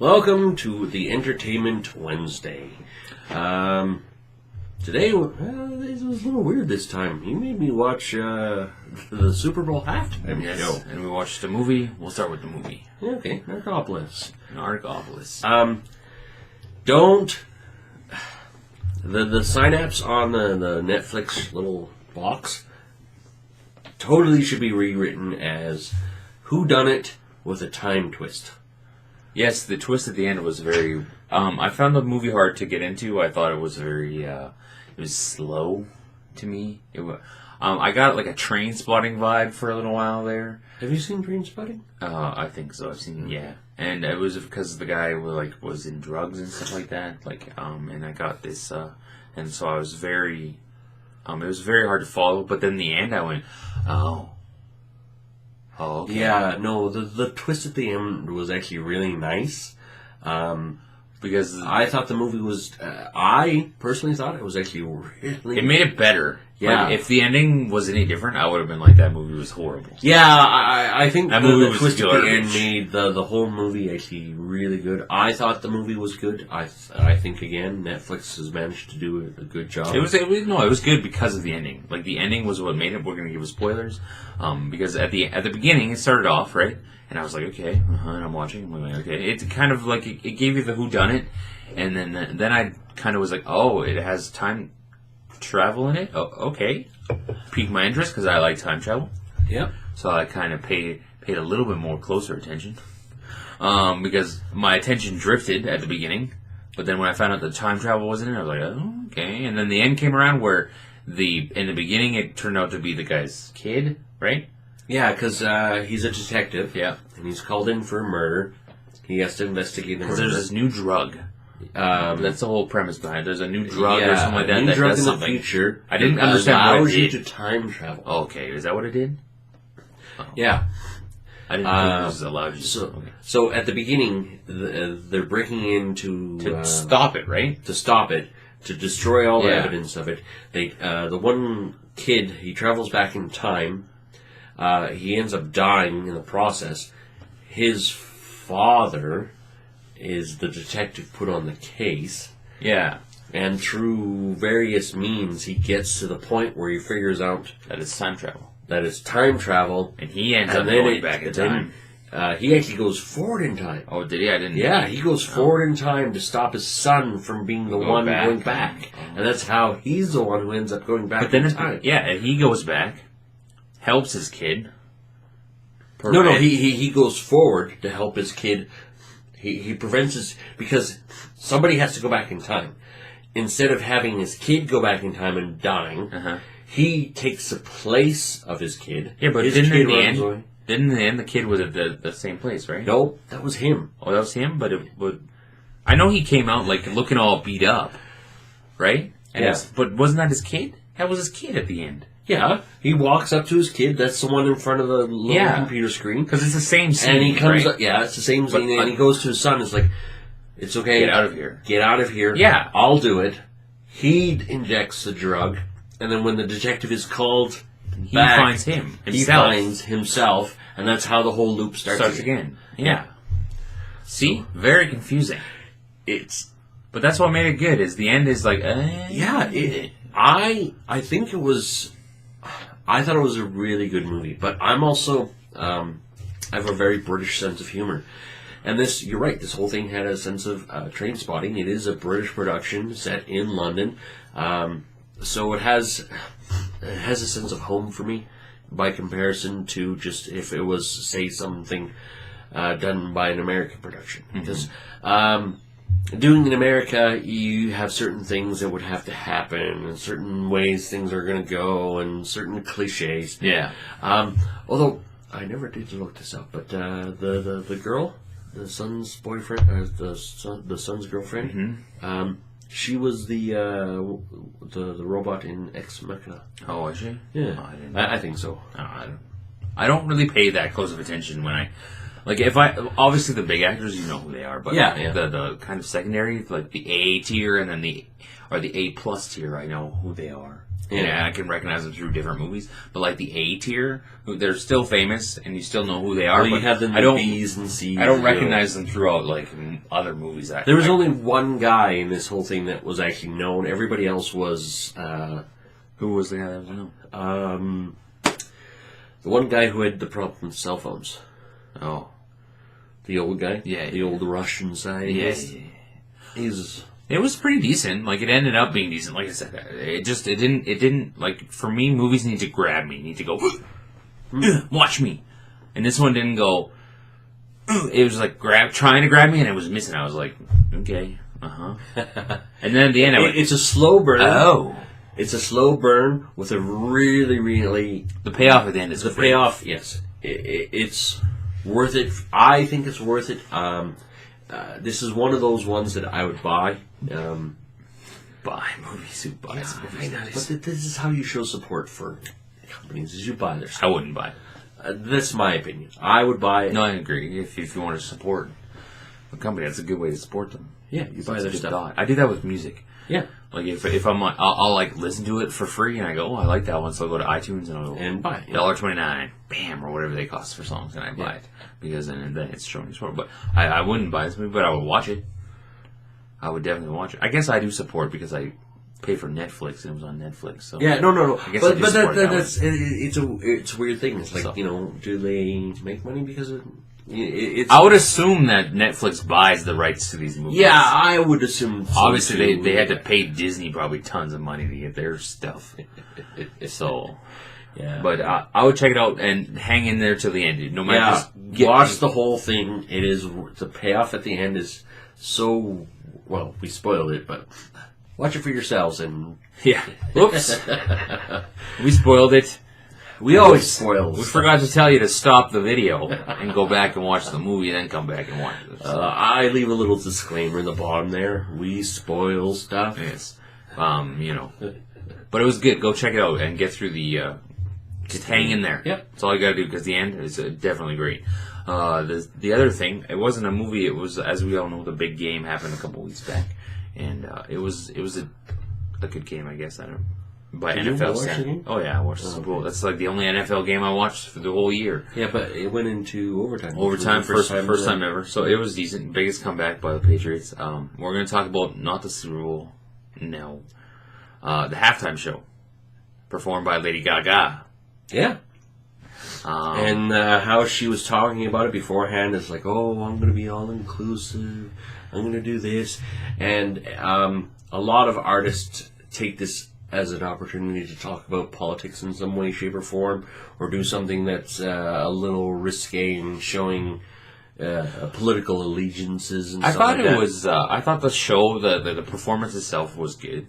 Welcome to the Entertainment Wednesday. Today, it was a little weird this time. You made me watch the Super Bowl halftime show. And we watched a movie. We'll start with the movie. Okay, Narcopolis. The synapse on the Netflix little box totally should be rewritten as whodunit with a time twist. Yes, the twist at the end was very... I found the movie hard to get into. I thought it was very... it was slow to me. I got like a Train Spotting vibe for a little while there. Have you seen Train Spotting? I think so. I've seen yeah. And it was because the guy was in drugs and stuff like that. And I got this... and so I was very... it was very hard to follow. But then in the end I went, oh, okay. Yeah, no, the twist at the end was actually really nice. Because I thought the movie was... I personally thought it was actually really... It made it better. Yeah. Like, if the ending was any different, I would have been like, that movie was horrible. Yeah, I think that movie the twist at the end garbage. made the whole movie actually really good. I thought the movie was good. I think, again, Netflix has managed to do a good job. It was good because of the ending. Like, the ending was what made it. We're going to give spoilers. Because at the beginning, it started off, right? And I was like, okay, and I'm watching. I'm like, okay. It's kind of like, it gave you the whodunit. And then I kind of was like, oh, it has time travel in it? Oh, okay. Piqued my interest because I like time travel. Yep. So I kind of paid a little bit more closer attention. Because my attention drifted at the beginning. But then when I found out that time travel was in it, I was like, oh, okay. And then the end came around where in the beginning it turned out to be the guy's kid, right? Yeah, because he's a detective. Yeah. And he's called in for a murder. He has to investigate the murder. Because there's this new drug. That's the whole premise behind it. There's a new drug or something like that. A new that drug does in something. the future. I didn't understand what it allows you did. to time travel. Okay, is that what it did? Oh. Yeah. I didn't know it was allowed you. So at the beginning, they're breaking in to stop it, right? To stop it, to destroy all the evidence of it. The one kid, he travels back in time. He ends up dying in the process. His father is the detective put on the case. Yeah. And through various means, he gets to the point where he figures out that it's time travel. And he ends up going back in time. He actually goes forward in time. Oh, did he? I didn't. Yeah, he goes forward in time to stop his son from being the one going back. And that's how he's the one who ends up going back in time. Yeah, and he goes back, helps his kid. No, he goes forward to help his kid. He prevents his... Because somebody has to go back in time. Instead of having his kid go back in time and dying, he takes the place of his kid. Yeah, but didn't in the end the kid was at the same place, right? No, that was him. Oh, that was him? But I know he came out like looking all beat up, right? And but wasn't that his kid? That was his kid at the end. Yeah, he walks up to his kid. That's the one in front of the little computer screen. Because it's the same scene, and he comes right? up, it's the same scene, and he goes to his son. It's like, it's okay. Get out of here. Get out of here. Yeah. I'll do it. He injects the drug, and then when the detective is called he finds himself. He finds himself, and that's how the whole loop starts again. Yeah. See? Very confusing. But that's what made it good, is the end is like, Yeah, I think it was... I thought it was a really good movie, but I'm also... I have a very British sense of humor. And this, you're right, this whole thing had a sense of Train Spotting. It is a British production set in London. So it has a sense of home for me by comparison to just if it was, say, something done by an American production. Because doing in America, you have certain things that would have to happen, and certain ways things are going to go, and certain cliches. Yeah. Although, I never did look this up, but the girl, the son's boyfriend, the son's girlfriend, she was the robot in Ex Machina. Oh, was she? Yeah. Oh, I think so. I don't really pay that close of attention when I... Like, obviously the big actors, you know who they are, but the kind of secondary, like the A tier and then the A plus tier, I know who they are. and Yeah. I can recognize them through different movies. But like the A tier, they're still famous, and you still know who they are. Well, you but have them I don't, B's and C's. I don't recognize them throughout like other movies. There was only one guy in this whole thing that was actually known. Everybody else was who was the guy that was known? The one guy who had the problem with cell phones. Oh, The old guy? Yeah, The old Russian side? yeah. He's... It was pretty decent. Like, it ended up being decent. Like I said, it didn't, like, for me, movies need to grab me. Need to go, watch me. And this one didn't go, it was like trying to grab me, and it was missing. I was like, okay, And then at the end, I went, It's a slow burn. oh. It's a slow burn with a really, really... The payoff at the end is The great. payoff, yes. It's worth it. I think it's worth it. This is one of those ones that I would buy. Buy movies, who buys movies? But this is how you show support for companies, is you buy their I stuff. wouldn't buy it. That's my opinion. I would buy it. No, I agree. If you want to support a company, that's a good way to support them. Yeah, you buy That's a their good stuff. thought. I do that with music. Yeah. Like if I'm like, I'll like listen to it for free, and I go, oh, I like that one, so I'll go to iTunes and I'll go And buy it. $1.29, bam, or whatever they cost for songs, and I buy it because then it's showing me support. But I wouldn't buy this movie, but I would watch it. I would definitely watch it. I guess I do support because I pay for Netflix and it was on Netflix. So Yeah, no. I guess I But, do but support that that's it's a weird thing. It's like, So- do they make money because of it's? I would assume that Netflix buys the rights to these movies. Yeah, I would assume. So Obviously, too. they had to pay Disney probably tons of money to get their stuff. So, Yeah, but I would check it out and hang in there till the end. No matter, yeah. Watch the whole thing. It is the payoff at the end is so well. We spoiled it, but watch it for yourselves. And yeah. Oops, we spoiled it. we always spoil. We forgot to tell you to stop the video and go back and watch the movie, then come back and watch it. So, I leave a little disclaimer in the bottom there. We spoil stuff. yes, but it was good. Go check it out and get through the. Just hang in there. Yep. That's all you gotta do because the end is definitely great. The other thing, it wasn't a movie. It was, as we all know, the big game happened a couple weeks back, and it was a good game, I guess. I don't. By Did you NFL watch the standard. game? Oh yeah, I watched the Super Bowl. That's like the only NFL game I watched for the whole year. Yeah, but it went into overtime. Overtime, For the first time ever. So it was decent. Biggest comeback by the Patriots. We're going to talk about not the Super Bowl, no, the halftime show performed by Lady Gaga. Yeah. And how she was talking about it beforehand is like, oh, I'm going to be all inclusive. I'm going to do this. And a lot of artists take this as an opportunity to talk about politics in some way, shape, or form, or do something that's a little risque and showing political allegiances and I stuff thought like it that. was. I thought the show, the performance itself was good.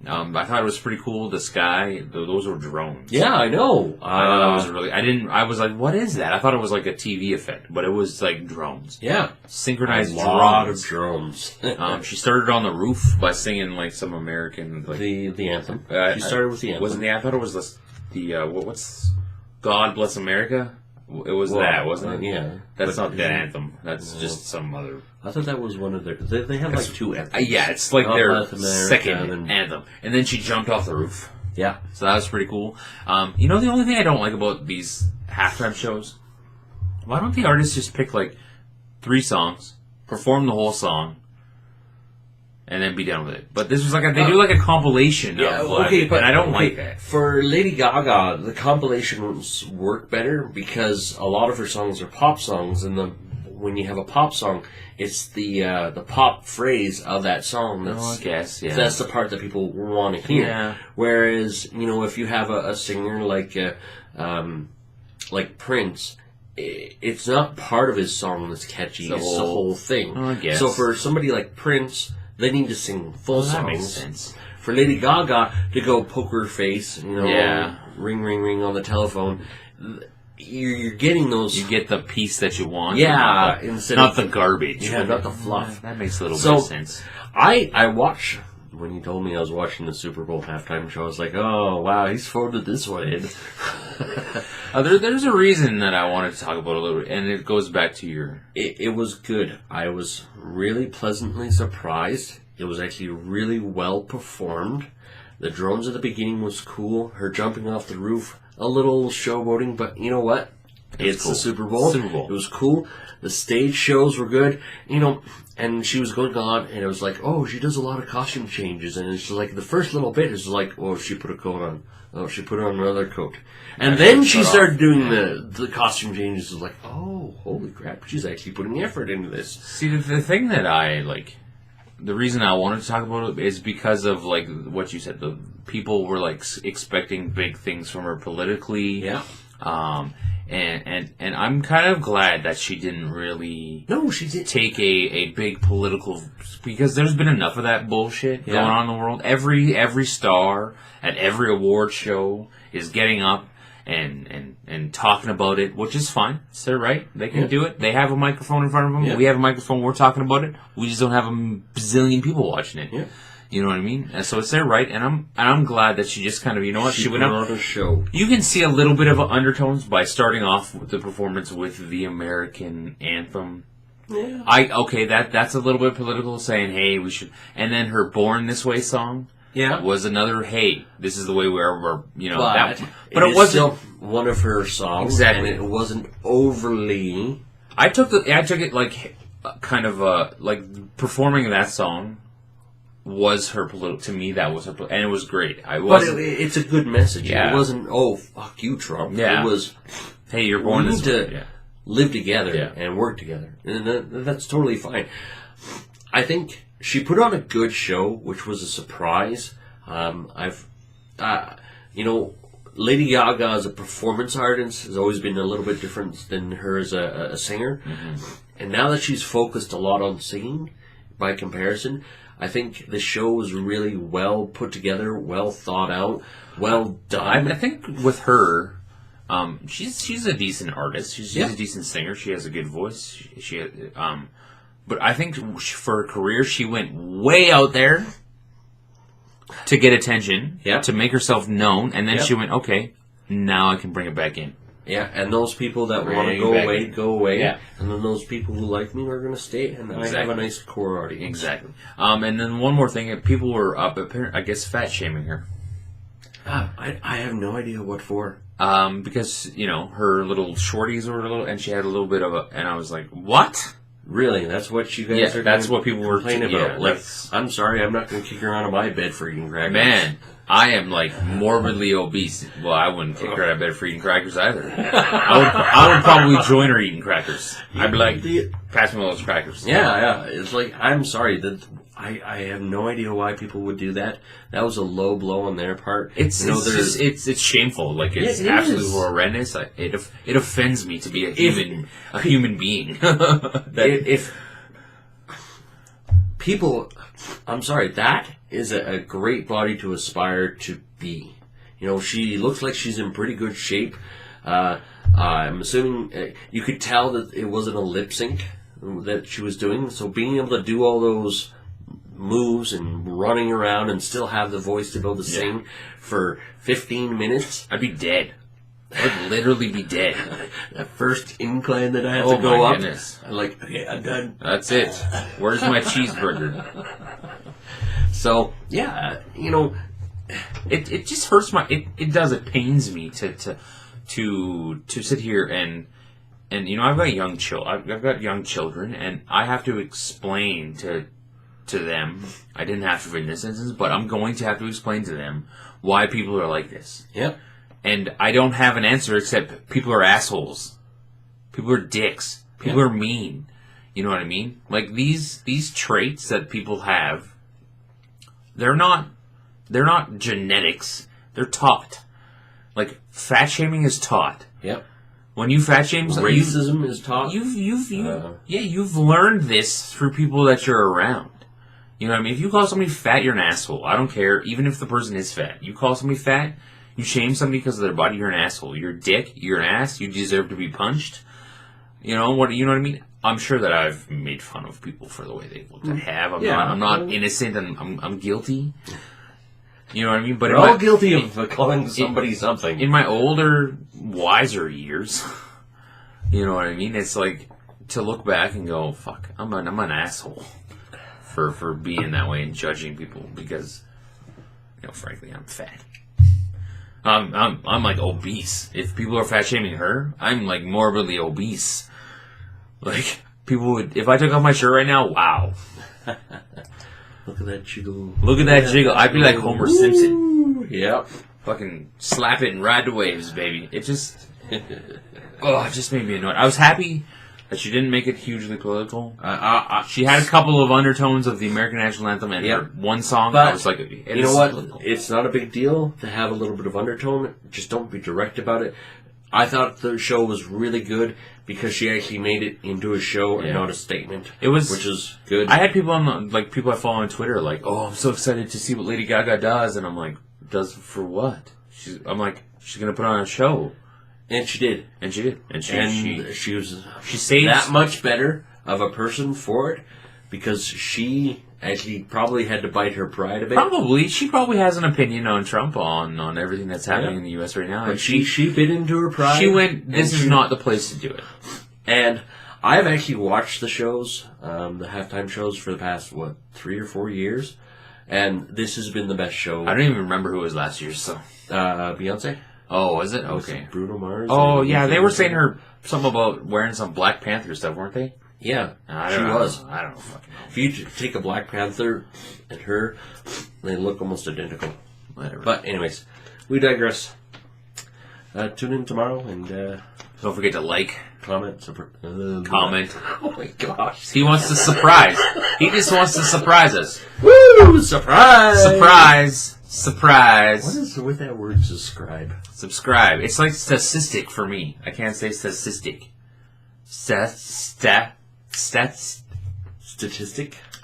I thought it was pretty cool. The sky, those were drones. Yeah, I know. I thought that was really. I was like, what is that? I thought it was like a TV effect, but it was like drones. Yeah. Synchronized A lot of drones. drones. She started on the roof by singing like some American like the anthem. She started with the anthem. Wasn't the? I thought it was what's God Bless America. It was that, wasn't it? Yeah. That's But- not that anthem. That's just some other. I thought that was one of their... They had like two anthems. Yeah, it's like God their Bless America, second and- anthem. And then she jumped off the roof. Yeah. So that was pretty cool. The only thing I don't like about these halftime shows, why don't the artists just pick like 3 songs, perform the whole song, and then be done with it? But this was like they do like a compilation of like, and I don't like that. For Lady Gaga, the compilations work better because a lot of her songs are pop songs, and when you have a pop song, it's the pop phrase of that song. I guess, yeah. That's the part that people want to hear. Yeah. Whereas, if you have a singer like Prince, it's not part of his song that's catchy. It's the whole thing. I guess. So for somebody like Prince, they need to sing full songs. That makes sense. For Lady Gaga to go poker face, Yeah. ring, ring, ring on the telephone, you're getting those. You get the piece that you want. Yeah, instead not the garbage. Yeah, not the fluff. That makes a little bit of sense. I watch. When you told me I was watching the Super Bowl halftime show, I was like, oh, wow, he's folded this one in. There's a reason that I wanted to talk about a little bit, and it goes back to your... It was good. I was really pleasantly surprised. It was actually really well performed. The drones at the beginning was cool. Her jumping off the roof, a little showboating, but you know what? It's cool. the Super Bowl. Super Bowl. It was cool. The stage shows were good. And she was going on, and it was like, oh, she does a lot of costume changes. And it's like, the first little bit is like, oh, she put a coat on. Oh, she put on another coat. And then she started doing the costume changes. It was like, oh, holy crap, she's actually putting effort into this. See, the thing that I like, the reason I wanted to talk about it is because of like what you said. The people were like expecting big things from her politically. Yeah. And I'm kind of glad that she didn't really she did take a big political, because there's been enough of that bullshit going on in the world. Every star at every award show is getting up and talking about it, which is fine. It's their right. They can do it. They have a microphone in front of them. Yeah. We have a microphone. We're talking about it. We just don't have a bazillion people watching it. Yeah. You know what I mean? And so it's their right, and I'm glad that she just kind of, you know what, she went on a show. You can see a little bit of undertones by starting off with the performance with the American anthem. Yeah. That's a little bit political, saying, hey, we should, and then her Born This Way song. Yeah. Was another, hey, this is the way we're you know, but it wasn't still one of her songs. Exactly. And it wasn't overly. I took it like kind of like performing that song was her political. To me, that was her, and it was great. But it's a good message. Yeah. It wasn't, oh, fuck you, Trump. Yeah. It was, hey, you're born this way. To live together and work together, and that's totally fine. I think she put on a good show, which was a surprise. Lady Gaga as a performance artist has always been a little bit different than her as a singer, and now that she's focused a lot on singing, by comparison, I think the show was really well put together, well thought out, well done. I think with her, she's a decent artist. She's a decent singer. She has a good voice. But I think for her career, she went way out there to get attention, to make herself known, and then she went, okay, now I can bring it back in. Yeah, and those people that want to go away. Yeah. And then those people who like me are going to stay, and I have a nice core audience. Exactly. And then one more thing, people were I guess fat shaming her. I have no idea what for. Because her little shorties were and she had a little bit of and I was like, what? Really? That's what you guys are. That's what people were complaining about. Like, I'm sorry, I'm not going to kick her out of my bed for eating crackers. Man, I am like morbidly obese. Well, I wouldn't kick her out of bed for eating crackers either. I would probably join her eating crackers. I'd be like, pass me those crackers. Yeah. It's like, I'm sorry that I have no idea why people would do that. That was a low blow on their part. It's shameful. Like it's absolutely horrendous. It offends me to be a human being. If people, I'm sorry, that is a great body to aspire to be. She looks like she's in pretty good shape. I'm assuming you could tell that it wasn't a lip sync that she was doing. So being able to do all those moves and running around and still have the voice to be able to sing for 15 minutes, I'd be dead. I would literally be dead. That first incline that I have to go up, goodness. I'm like, okay, I'm done. That's it. Where's my cheeseburger? So, it just hurts it does, it pains me to sit here and I've got young children, and I have to explain to them. I didn't have to in this instance, but I'm going to have to explain to them why people are like this. Yep. And I don't have an answer except people are assholes. People are dicks. People are mean. You know what I mean? Like these traits that people have, they're not genetics. They're taught. Like fat shaming is taught. Yep. When you fat shame, racism is taught. You've learned this through people that you're around. You know what I mean? If you call somebody fat, you're an asshole. I don't care, even if the person is fat. You call somebody fat, you shame somebody because of their body, you're an asshole. You're a dick, you're an ass, you deserve to be punched. You know what I mean? I'm sure that I've made fun of people for the way they look. I have. I'm not innocent, and I'm guilty. You know what I mean? But we're all guilty of calling somebody something. In my older, wiser years, you know what I mean? It's like to look back and go, "Fuck, I'm an asshole for being that way and judging people," because frankly, I'm fat. I'm like obese. If people are fat shaming her, I'm like morbidly obese. Like people would, if I took off my shirt right now, wow. Look at that jiggle. Look at that jiggle. I'd be like Homer Simpson. Yep. Fucking slap it and ride the waves, baby. It just, it just made me annoyed. I was happy that she didn't make it hugely political. She had a couple of undertones of the American National Anthem and her one song. But I was like, you know what? Political. It's not a big deal to have a little bit of undertone. Just don't be direct about it. I thought the show was really good because she actually made it into a show and not a statement. It was, which is good. I had people on people I follow on Twitter like, "Oh, I'm so excited to see what Lady Gaga does," and I'm like, "Does for what?" I'm like, "She's gonna put on a show," and she did, and she did, and she saved that much better of a person for it because she actually probably had to bite her pride a bit. She probably has an opinion on Trump on everything that's happening in the U.S. right now. But she bit into her pride. She went, this is not the place to do it. And I've actually watched the shows, the halftime shows for the past, 3 or 4 years. And this has been the best show. I don't even remember who it was last year, so. Beyonce. Oh, was it? Okay. Bruno Mars. Oh, yeah, they were saying something about wearing some Black Panther stuff, weren't they? Yeah, she was. I don't know. If you take a Black Panther and her, they look almost identical. Whatever. But anyways, we digress. Tune in tomorrow and don't forget to like, comment. Comment. Oh my gosh! He wants to surprise. He just wants to surprise us. Woo! Surprise! Surprise! Surprise! What is with that word? Subscribe. Subscribe. It's like statistic for me. I can't say statistic. Statistic?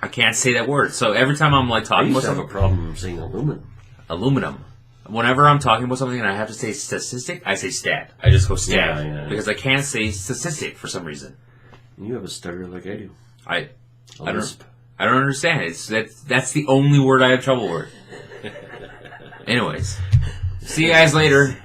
I can't say that word. So every time I'm like talking about something, I have a problem saying aluminum. Aluminum. Whenever I'm talking about something and I have to say statistic, I say stat. I just go stat. Yeah. Because I can't say statistic for some reason. You have a stutter like I do. I don't understand. That's the only word I have trouble with. Anyways. See you guys later.